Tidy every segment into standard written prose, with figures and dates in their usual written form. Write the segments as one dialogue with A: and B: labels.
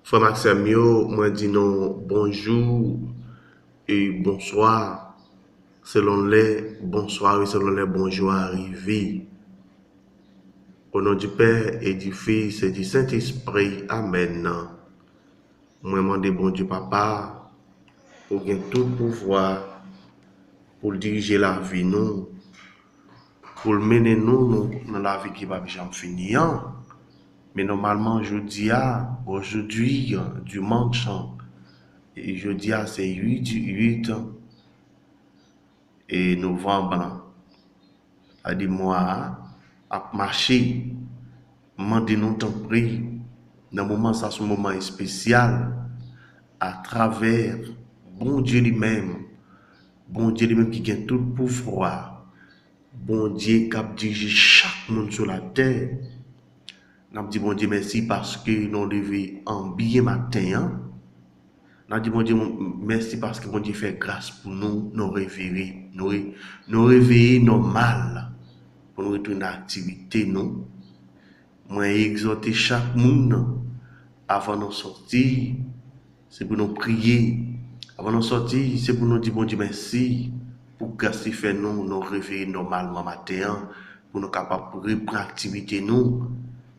A: Frère Maxime, moi dis non bonjour et bonsoir selon les bonsoir et selon les bonjours arrivés. Au nom du Père et du Fils et du Saint-Esprit. Amen. Moi demande bon Dieu Papa pour gagner tout pouvoir pour diriger la vie nous, pour mener nous dans la vie qui va jamais finir. Mais normalement, aujourd'hui, dimanche, et jeudi, c'est 8 et novembre, a dit moi, à marcher, demander nous temps pris, dans moment, ça, ce moment spécial, à travers bon Dieu lui-même qui gagne tout pouvoir, bon Dieu qui a dirigé chaque monde sur la terre. Nous dit bon Dieu merci parce que nous devons en bien matin. Nous dit bon Dieu merci parce que bon Dieu fait grâce pour nous réveiller, nous réveiller normal pour nous retourner à l'activité nous. Moi exhorter chaque monde avant de sortir, c'est pour nous prier. Avant de sortir, c'est pour nous dire bon Dieu merci pour grâce qu'il fait nous réveiller normalement matin pour nous capables de reprendre l'activité nous.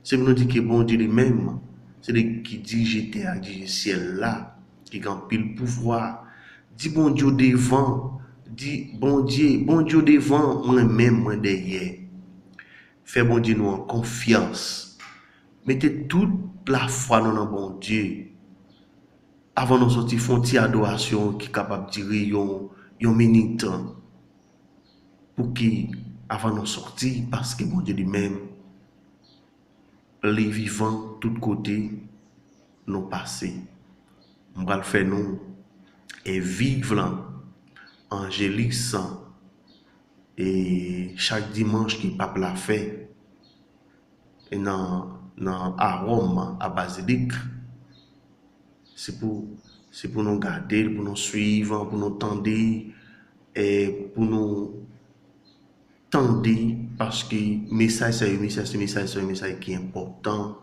A: C'est pour nous dire que bon Dieu lui-même, c'est lui qui dirige terre, dirige ciel là, qui a pile pouvoir. Dis bon Dieu devant, dis bon Dieu devant, moi-même, moi derrière. Fais bon Dieu nous en confiance. Mettez toute la foi dans bon Dieu. Avant de sortir, font une adoration qui est capable de dire une minute pour qui, avant de sortir, parce que bon Dieu lui-même, les vivants, tous côtés, nous passés. On va le faire nous et vivre angélique sang et chaque dimanche qui pape la fait et dans à Rome à Basilique c'est pour nous garder, pour nous suivre, pour nous tendre et pour nous tendre parce que message c'est un message qui est important.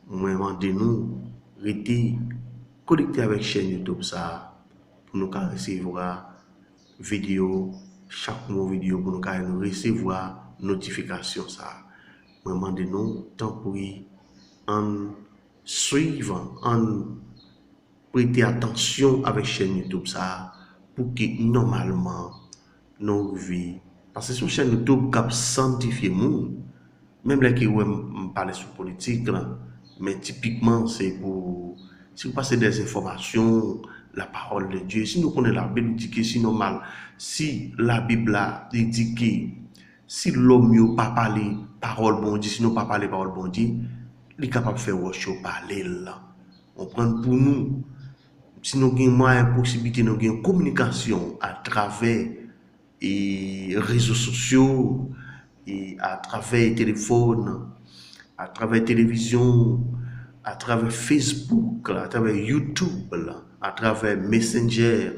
A: Moi demandez nous rester connecté avec chaîne YouTube ça pour nous recevoir vidéo chaque nouveau vidéo pour nous recevoir notification ça. Moi demandez nous tant pour en suivre en prêter attention avec chaîne YouTube ça pour que normalement nos vies parce que sur chaîne YouTube cap sanctifier monde même là qui on parler sur politique là mais typiquement c'est pour si vous passez des informations la parole de Dieu si nous connaissons la Bible dit que c'est normal si la Bible a dit que si l'homme n'a pas parlé parole bon Dieu si nous pas parlé parole bon Dieu il est capable de faire worship parler là on prend pour nous si nous avons moyen possibilité nous avons communication à travers les réseaux sociaux et à travers téléphone à travers télévision à travers Facebook à travers YouTube à travers Messenger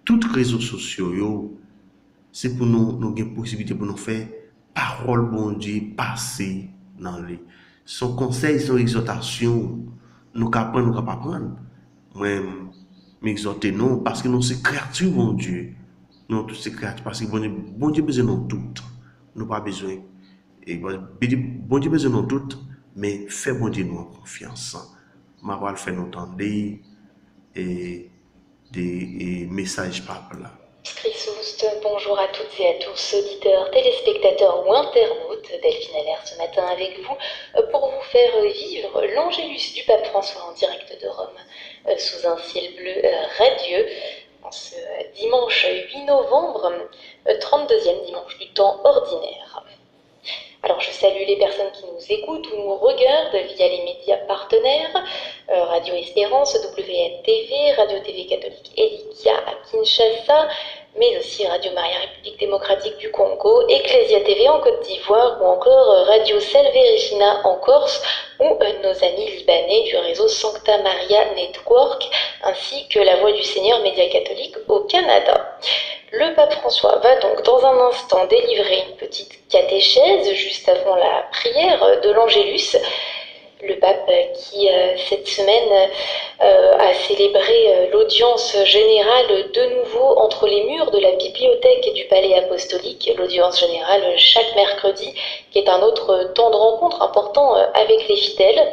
A: tous les réseaux sociaux c'est pour nous avons une possibilité pour nous faire parole bon Dieu passer dans les son conseil son exhortation nous qu'apprendre nous pas apprendre moi m'exhorter non parce que nous c'est créature bon Dieu nous tous c'est créature parce que bon Dieu besoin de tout nous pas besoin et bon Dieu besoin de tout mais fait bon Dieu nous en confiance m'a va le faire nous entendre et des messages par là.
B: Christ, bonjour à toutes et à tous, auditeurs, téléspectateurs ou internautes. Delphine Allaire ce matin avec vous pour vous faire vivre l'Angélus du pape François en direct de Rome sous un ciel bleu radieux en ce dimanche 8 novembre, 32e dimanche du temps ordinaire. Alors je salue les personnes qui nous écoutent ou nous regardent via les médias partenaires, Radio Espérance, WNTV, Radio TV catholique Elikia à Kinshasa, mais aussi Radio Maria République démocratique du Congo, Ecclesia TV en Côte d'Ivoire ou encore Radio Salve Regina en Corse ou nos amis libanais du réseau Sancta Maria Network ainsi que La Voix du Seigneur Média catholique au Canada. Le pape François va donc dans un instant délivrer une petite catéchèse juste avant la prière de l'Angélus. Le pape qui, cette semaine, a célébré l'audience générale de nouveau entre les murs de la bibliothèque du Palais apostolique, l'audience générale chaque mercredi, qui est un autre temps de rencontre important avec les fidèles.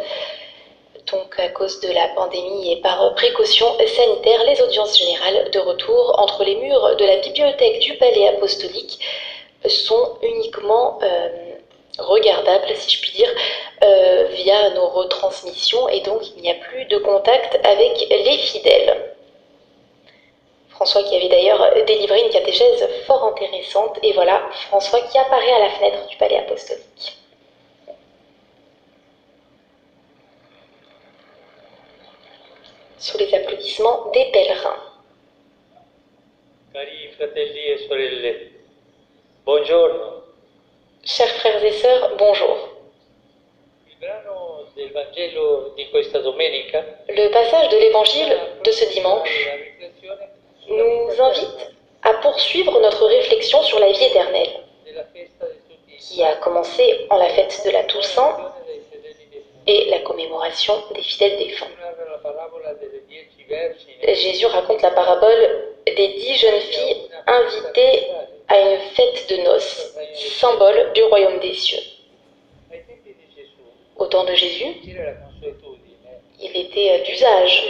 B: Donc, à cause de la pandémie et par précaution sanitaire, les audiences générales de retour entre les murs de la bibliothèque du Palais apostolique sont uniquement regardables, si je puis dire, via nos retransmissions, et donc il n'y a plus de contact avec les fidèles. François qui avait d'ailleurs délivré une catéchèse fort intéressante, et voilà François qui apparaît à la fenêtre du Palais apostolique. Sous les applaudissements des pèlerins.
C: Cari fratelli e sorelle, buongiorno.
B: Chers frères et sœurs, bonjour.
C: Il brano del Vangelo di questa domenica
B: Le passage de l'évangile de ce dimanche
C: la riflessione
B: nous invite à poursuivre notre réflexion sur la vie éternelle,
C: della festa di tutti
B: qui a commencé en la fête de la Toussaint
C: dei fedeli defunti.
B: et la commémoration des fidèles défunts.
C: Narra la parabola delle 10 vergini
B: Jésus raconte la parabole des 10 jeunes filles invitées à une fête de noces, symbole du royaume des cieux.
C: ai tempi di Gesù.
B: Au temps de Jésus,
C: Dire la consuetudine
B: il était d'usage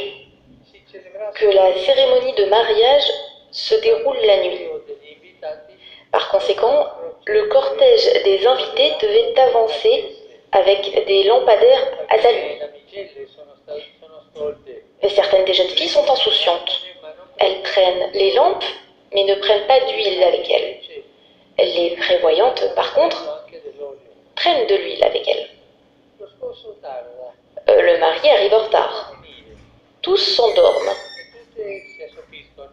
C: si celebrasse
B: que la cérémonie de mariage se déroule la nuit.
C: degli invitati
B: Par conséquent, le cortège des invités devait avancer avec des lampadaires à
C: le
B: allumés.
C: damigelle sono stolte.
B: Mais certaines des jeunes filles sont insouciantes.
C: Ma non
B: Elles prennent les lampes, mais ne prennent pas d'huile avec elles. Les prévoyantes, par contre,
C: anche dell'olio.
B: prennent de l'huile avec elles.
C: Lo sposo tarda
B: Le marié arrive en retard.
C: a venire
B: Tous s'endorment.
C: e tutte si assopiscono.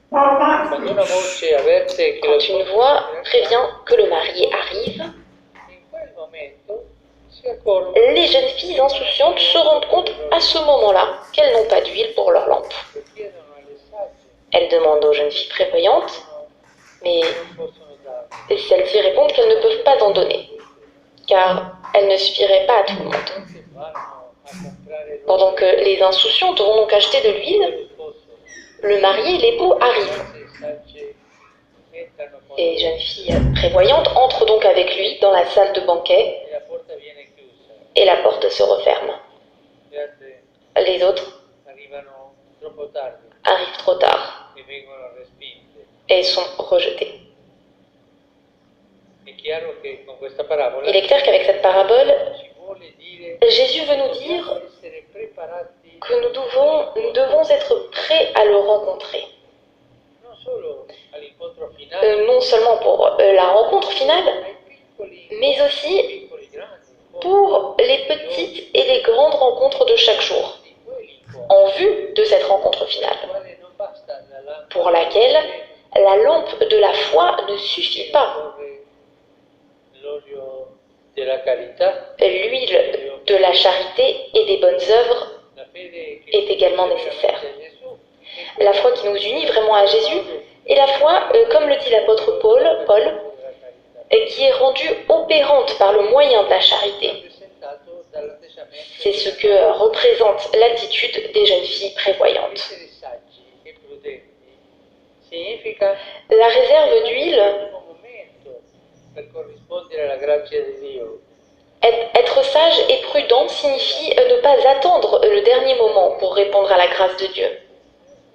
C: Quando una voce avverte che lo
B: Quand une voix prévient que le marié arrive,
C: in quel momento si accorgono
B: les jeunes filles insouciantes se rendent compte à ce moment-là qu'elles n'ont pas d'huile pour leurs lampes.
C: che chiedono alle sagge
B: Elles demandent aux jeunes filles prévoyantes, mais
C: non possono dare.
B: celles-ci répondent qu'elles ne peuvent pas en donner, car elles ne suffiraient pas à tout le monde.
C: Che vanno a comprare
B: Pendant que les insouciantes vont donc acheter de l'huile,
C: lo sposo.
B: le marié et l'époux arrivent.
C: Le sagge entrano con
B: Les jeunes filles prévoyantes entrent donc avec lui dans la salle de banquet
C: e la porta viene chiusa.
B: et la porte se referme.
C: Le altre
B: Les autres
C: arrivano troppo tardi
B: arrivent trop tard
C: e vengono respinte.
B: et sont rejetés.
C: È chiaro che con questa parabola
B: Il est clair qu'avec cette parabole,
C: ci vuole dire
B: Jésus veut nous dire
C: essere preparati
B: que nous devons être prêts à le rencontrer.
C: non solo all'incontro finale,
B: Non seulement pour la rencontre finale,
C: ai piccoli,
B: mais aussi
C: piccoli grandi,
B: pour les petites et les grandes rencontres de chaque jour,
C: di quell'incontro,
B: en vue de cette rencontre finale,
C: quale non basta la lampada
B: pour laquelle la lampe de la foi ne suffit pas.
C: porre l'olio della carità,
B: L'huile de la charité et des bonnes œuvres
C: la fede che
B: est également nécessaire.
C: a Gesù,
B: La foi qui nous unit vraiment à Jésus, et la foi, comme le dit l'apôtre Paul,
C: della carità,
B: qui est rendue opérante par le moyen de la charité.
C: rappresentato dall'atteggiamento
B: C'est ce que représente l'attitude des jeunes filles prévoyantes.
C: essere saggi e prudenti significa
B: La réserve d'huile,
C: un momento per corrispondere alla grazia di Dio.
B: être sage et prudent signifie ne pas attendre le dernier moment pour répondre à la grâce de Dieu,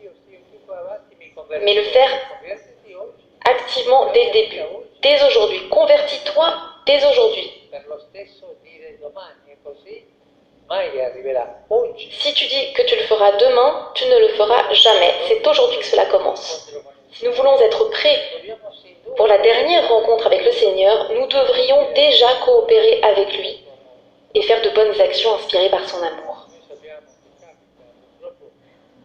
C: Io più qua avanti mi converto.
B: mais le faire
C: Convertiti oggi
B: activement dès le début, dès aujourd'hui. Convertis-toi dès aujourd'hui.
C: per lo stesso dire domani, e così mai arriverà. Oggi
B: Si tu dis que tu le feras demain, tu ne le feras jamais. C'est aujourd'hui que cela commence. Si nous voulons être prêts
C: dobbiamo sin
B: pour la dernière rencontre avec le Seigneur, nous devrions déjà coopérer avec lui et faire de bonnes actions inspirées par son amour.
C: noi sappiamo che capita purtroppo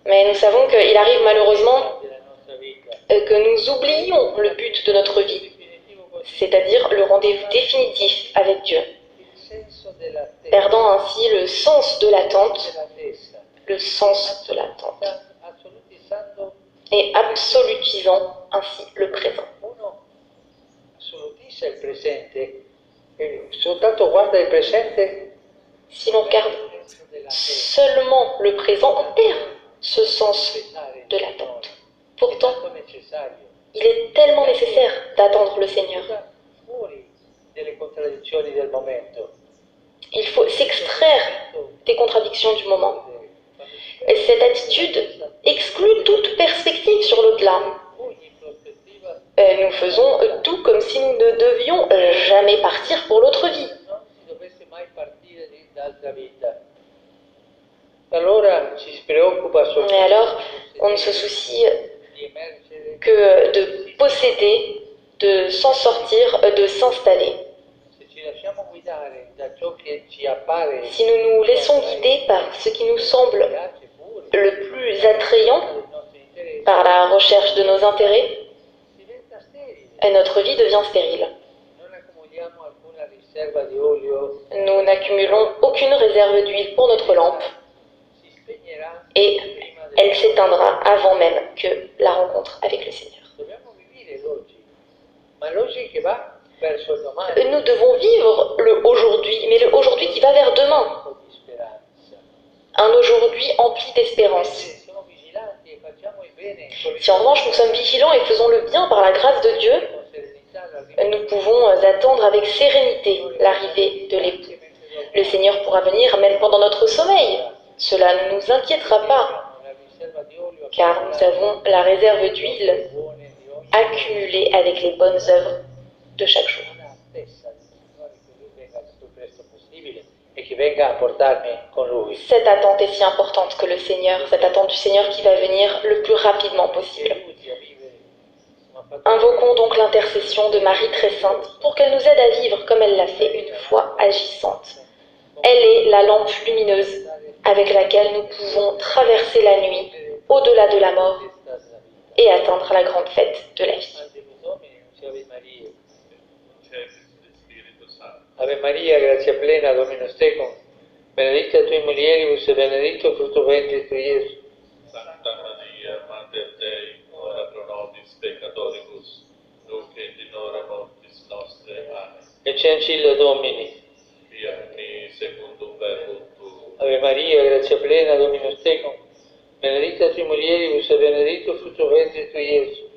B: Mais nous savons qu'il arrive malheureusement
C: della nostra vita.
B: que nous oublions le but de notre vie,
C: Definitivo così,
B: c'est-à-dire le rendez-vous définitif avec Dieu,
C: il senso dell'attesa,
B: perdant ainsi le sens de l'attente,
C: dell'attesa,
B: le sens de l'attente,
C: assolutizzando
B: et absolutisant ainsi le présent.
C: uno assolutizza il presente e soltanto guarda il presente
B: Si l'on regarde seulement le présent, on perd ce sens de l'attente. Pourtant, il est tellement nécessaire d'attendre le Seigneur. Il faut s'extraire des contradictions du moment. Et cette attitude exclut toute perspective sur l'au-delà. Nous faisons tout comme si nous ne devions jamais partir pour l'autre vie. Et alors, on ne se soucie que de posséder, de s'en sortir, de s'installer. Si nous nous laissons guider par ce qui nous semble le plus attrayant, par la recherche de nos intérêts, notre vie devient stérile. Nous n'accumulons aucune réserve d'huile pour notre lampe et elle s'éteindra avant même que la rencontre avec le Seigneur. Nous devons vivre le aujourd'hui, mais le aujourd'hui qui va vers demain. Un aujourd'hui empli d'espérance. Si en revanche nous sommes vigilants et faisons le bien par la grâce de Dieu, nous pouvons attendre avec sérénité l'arrivée de l'époux. Le Seigneur pourra venir même pendant notre sommeil. Cela ne nous inquiétera pas, car nous avons la réserve d'huile accumulée avec les bonnes œuvres de chaque jour. Cette attente est si importante que le Seigneur, cette attente du Seigneur qui va venir le plus rapidement possible. Invoquons donc l'intercession de Marie très sainte pour qu'elle nous aide à vivre comme elle l'a fait une fois agissante. Elle est la lampe lumineuse avec laquelle nous pouvons traverser la nuit au-delà de la mort et atteindre la grande fête de la vie.
C: Ave Maria, grazia plena, Dominus tecum, benedicta tui mulieribus e benedictus fructus ventris tui, Iesus.
D: Santa Maria, Mater Dei, ora pro nobis peccatoribus, nunc et in hora mortis nostre. Amen.
C: Ecce ancilla Domini.
D: Fiat mi secundum verbum tuum.
C: Ave Maria, grazia plena, Dominus tecum, benedicta tui mulieribus e benedictus fructus ventris tui, Iesus.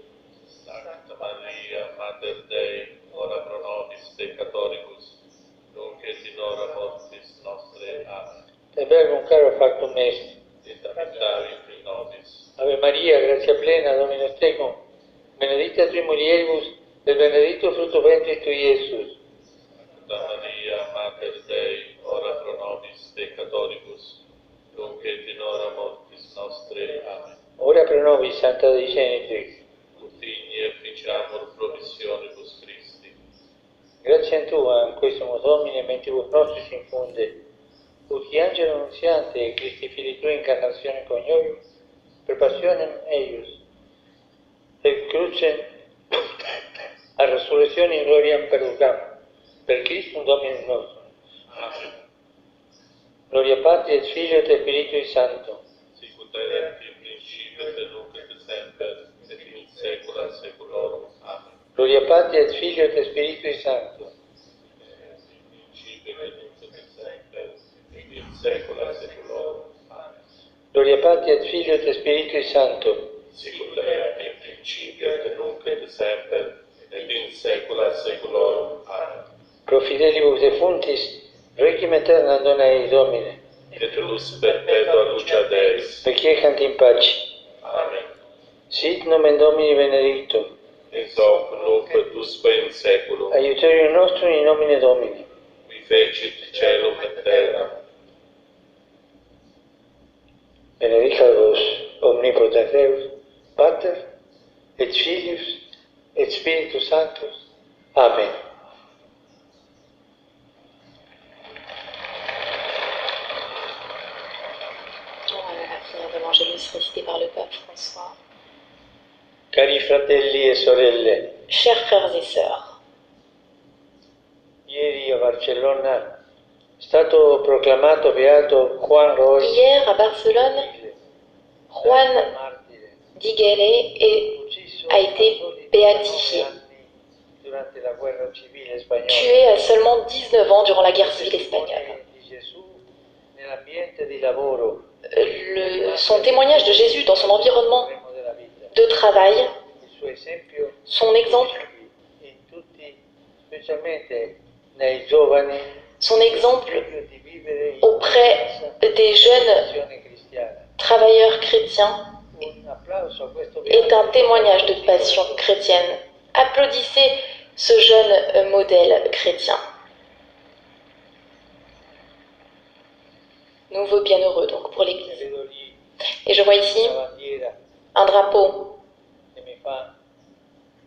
D: Santa Maria, Mater Dei, ora pro nobis peccatoribus, nunc et in hora mortis nostre. Amen.
C: Te verbum caro factum est.
D: Et habitavit in nobis.
C: Ave Maria, grazia plena, Dominus tecum, benedicta tui mulieribus et benedictus fructus ventris tui, Iesus.
D: Santa Maria, Mater Dei, ora pro nobis peccatoribus, nunc et in hora mortis nostre. Amen.
C: Ora pro nobis, Santa Dei Genitrix.
D: Ut digni efficiamur promissionibus Christi.
C: Grazie a Tua, in questo Domine, mentibus nostris infunde, ut qui angelo annunziante, Christi Fili Tui, incarnazione coniovium, per passionem eius, et crucem a resurrezione in gloriam perducam, per Christum Dominum nostrum.
D: Amen.
C: Gloria Patri et Filio et Spiritui Sancto.
D: Sicut erat in principio et nunc et semper, et in saecula saeculorum. Amen.
C: Gloria Patri et Filio et Spiritui Sancto.
D: In principio et nunc et semper, et in saecula saeculorum. Amen.
C: Gloria Patri et Filio et Spiritui Sancto.
D: Sicut erat in principio et nunc et semper, et in saecula saeculorum. Amen.
C: Pro fidelibus defuntis, requiem aeternam dona eis Domine,
D: Et lux perpetua lucia Deis.
C: requiescant in pace.
D: Amen.
C: Sit nomen Domini benedictum,
D: Ex hoc nunc et usque in saeculum,
C: aiuterium nostrum in nomine Domini.
D: qui fecit caelum et terram.
C: Benedicat vos omnipotens Deus, Pater, et Filius, et Spiritus Sanctus. Amen.
B: La prière de l'Angélus récitée par le pape François.
C: Cari fratelli e sorelle,
B: Chers frères et sœurs,
C: ieri a Barcellona è stato proclamato beato Juan Roig,
B: hier à Barcelone, Juan
C: martire,
B: Diguele
C: ucciso
B: a été béatifié,
C: durante la guerra civile spagnola.
B: tué à seulement 19 ans durant la guerre civile espagnole.
C: Di Gesù nell'ambiente di lavoro,
B: son témoignage de Jésus dans son environnement
C: della vita,
B: de travail,
C: il suo esempio
B: son exemple,
C: in tutti, specialmente nei giovani,
B: son exemple
C: l'esempio di vivere in
B: auprès des jeunes
C: azione cristiana.
B: travailleurs chrétiens
C: Un applauso a questo
B: est un témoignage de passion chrétienne. Applaudissez ce jeune modèle chrétien. Nouveau bienheureux donc pour l'Église.
C: Vedo lì
B: Et je vois ici
C: una bandiera
B: un drapeau
C: che mi fa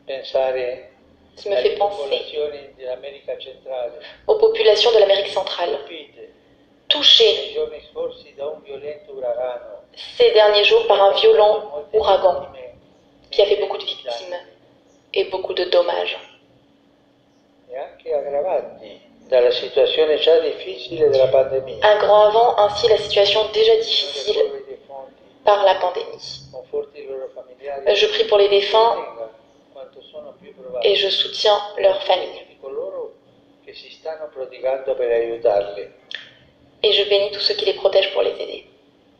C: pensare
B: qui me
C: alle
B: fait penser
C: popolazioni dell'America centrale,
B: aux populations de l'Amérique centrale,
C: colpite
B: touchées
C: nei giorni scorsi da un violento uragano
B: ces derniers jours par un violent
C: molte
B: ouragan
C: vittime
B: qui a fait beaucoup de victimes et beaucoup de dommages.
C: e anche aggravati dalla situazione già difficile della pandemia.
B: Aggravant ainsi la situation déjà
C: Io
B: difficile
C: ricordo i defunti,
B: par la pandémie.
C: conforti i loro familiari,
B: Je prie pour les défunts
C: sostenga quanto sono più provati
B: et je soutiens leurs familles.
C: di coloro che si stanno prodigando per aiutarli.
B: Et je bénis tous ceux qui les protègent pour les aider.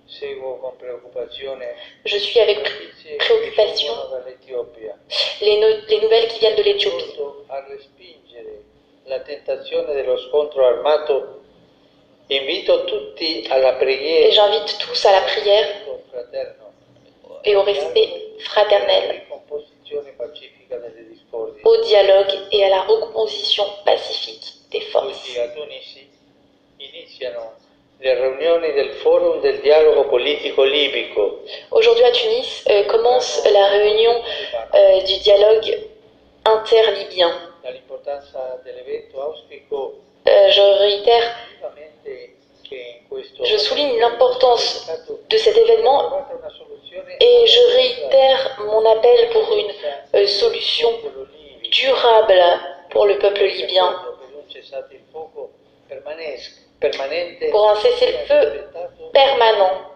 C: Seguo con preoccupazione
B: Je suis avec
C: notizie
B: préoccupation
C: che giungono dall'Etiopia,
B: les nouvelles qui viennent de l'Éthiopie.
C: volto a respingere la tentazione dello scontro armato. Invito tutti alla
B: Et
C: preghiera
B: j'invite tous à la prière
C: fraterno,
B: et au respect fraternel,
C: ricomposizione pacifica delle discordie.
B: au dialogue et à la recomposition pacifique des forces.
C: Oggi a Tunisi iniziano le riunioni del Forum del Dialogo Politico Libico.
B: Aujourd'hui à Tunis commence la réunion du dialogue interlibyen.
C: Dall'importanza dell'evento auspico
B: Je réitère,
C: vivamente che in questo
B: je souligne
C: momento
B: l'importance
C: sia stato
B: de cet événement
C: trovata una soluzione
B: et je réitère mon appel pour une solution durable pour le peuple libyen,
C: per un cessate il fuoco permanente
B: pour un cessez-le-feu permanent.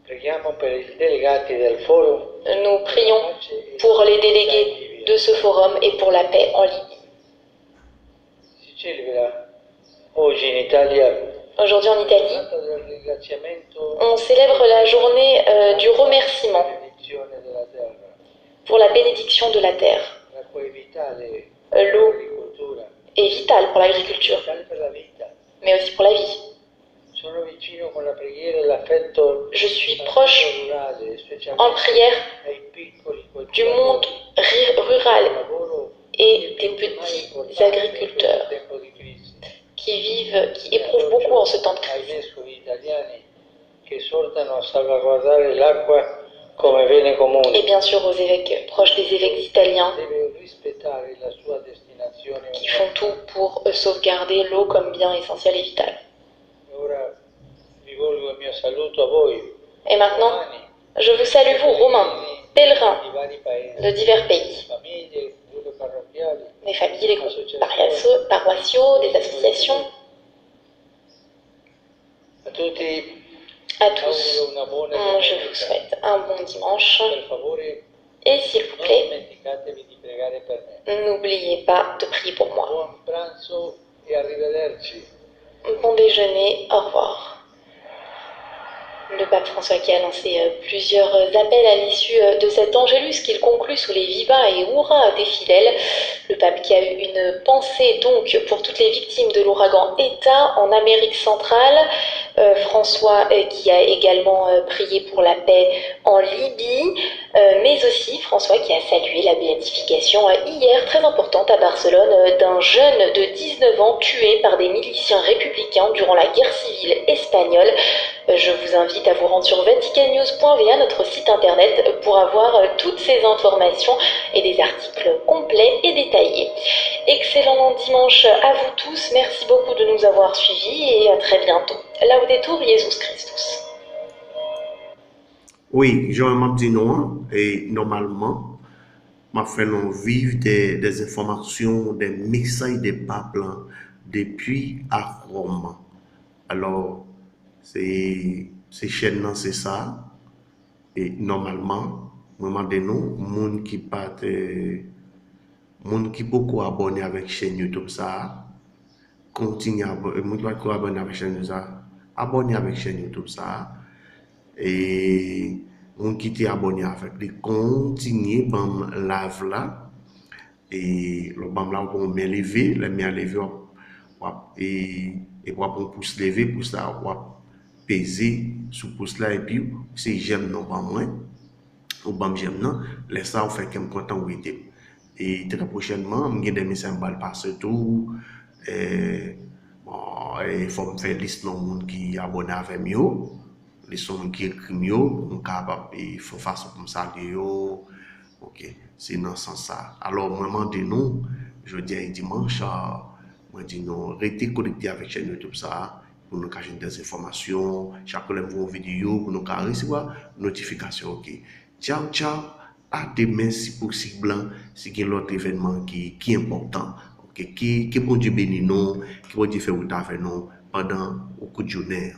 C: Preghiamo per i delegati del forum.
B: Nous prions pour les délégués de ce forum et pour la paix en Libye.
C: Si celebra oggi in Italia
B: Aujourd'hui en Italie,
C: la giornata del ringraziamento
B: on célèbre la journée du remerciement
C: benedizione della terra,
B: pour la bénédiction de la terre.
C: l'acqua è vitale
B: L'eau
C: per l'agricoltura,
B: est vitale pour l'agriculture,
C: vitale per la vita.
B: mais aussi pour la vie.
C: Sono vicino con la preghiera e l'affetto
B: Je suis proche
C: rurale,
B: en
C: specialmente
B: prière
C: ai piccoli
B: du monde rural
C: lavoro
B: et des petits agriculteurs
C: tempo di crisi.
B: qui éprouvent beaucoup en ce temps de
C: Ai
B: crise.
C: vescovi italiani che esortano a salvaguardare l'acqua come bene comune.
B: Et bien sûr aux évêques, proches des évêques italiens,
C: Deve rispettare la sua destinazione
B: qui font tout pour sauvegarder l'eau comme bien essentiel et vital.
C: Ora rivolgo il mio saluto a voi,
B: Et maintenant,
C: romani,
B: je vous salue vous, Romains, pèlerins
C: di vari paesi,
B: de divers pays,
C: famiglie, gruppi parrocchiali,
B: des familles, des groupes paroissiaux, des associations.
C: a tutti
B: À tous,
C: auguro una buona
B: je vous
C: domenica.
B: souhaite un bon dimanche.
C: Per favore,
B: Et s'il vous
C: non
B: plaît,
C: dimenticatevi di pregare per me.
B: n'oubliez pas de prier pour moi.
C: Buon pranzo e arrivederci.
B: Bon déjeuner, au revoir. Le pape François qui a lancé plusieurs appels à l'issue de cet Angélus qu'il conclut sous les vivas et hurrahs des fidèles. Le pape qui a eu une pensée donc pour toutes les victimes de l'ouragan Eta en Amérique centrale. François qui a également prié pour la paix en Libye, mais aussi François qui a salué la béatification hier, très importante à Barcelone, d'un jeune de 19 ans tué par des miliciens républicains durant la guerre civile espagnole. Je vous invite à vous rendre sur vaticannews.va, notre site internet, pour avoir toutes ces informations et des articles complets et détaillés. Excellent dimanche à vous tous, merci beaucoup de nous avoir suivis et à très bientôt. Laudetur Jesus Christus.
A: Oui, je m'a dit non, et normalement, m'a fait nous vivre des informations, des messages des papes là, depuis à Rome. Alors, c'est chaîne c'est ça. Et normalement, moment de nous, monde qui beaucoup abonné avec chaîne YouTube ça, continuer à abonner avec chaîne ça, abonner avec chaîne YouTube ça, et on quitte abonné avec les continuer bam live là, et le bam là on met levé, les mains levé et on pouce levé, pouce là on peser sous pouce là, et puis c'est j'aime non pas moins, ou bam j'aime non, laisse ça on fait qu'un content ou était. Et très prochainement, je vais des messages partout. Bon, il faut me faire liste de monde qui abonné avec moi, liste de monde qui écrit mieux, on capable il faut faire ça comme ça OK, c'est dans ce sens ça. Alors moi dis nous, je dis dimanche, moi dis nous restez connectés avec chaîne YouTube ça pour nous cacher des informations, chaque nouveau vidéo pour nous recevoir notification. OK. Ciao ciao. À demain si possible, si il y a l'autre événement qui est important, okay, qui bon Dieu bénit nous, qui bon Dieu fait avec nous pendant au coup de journée.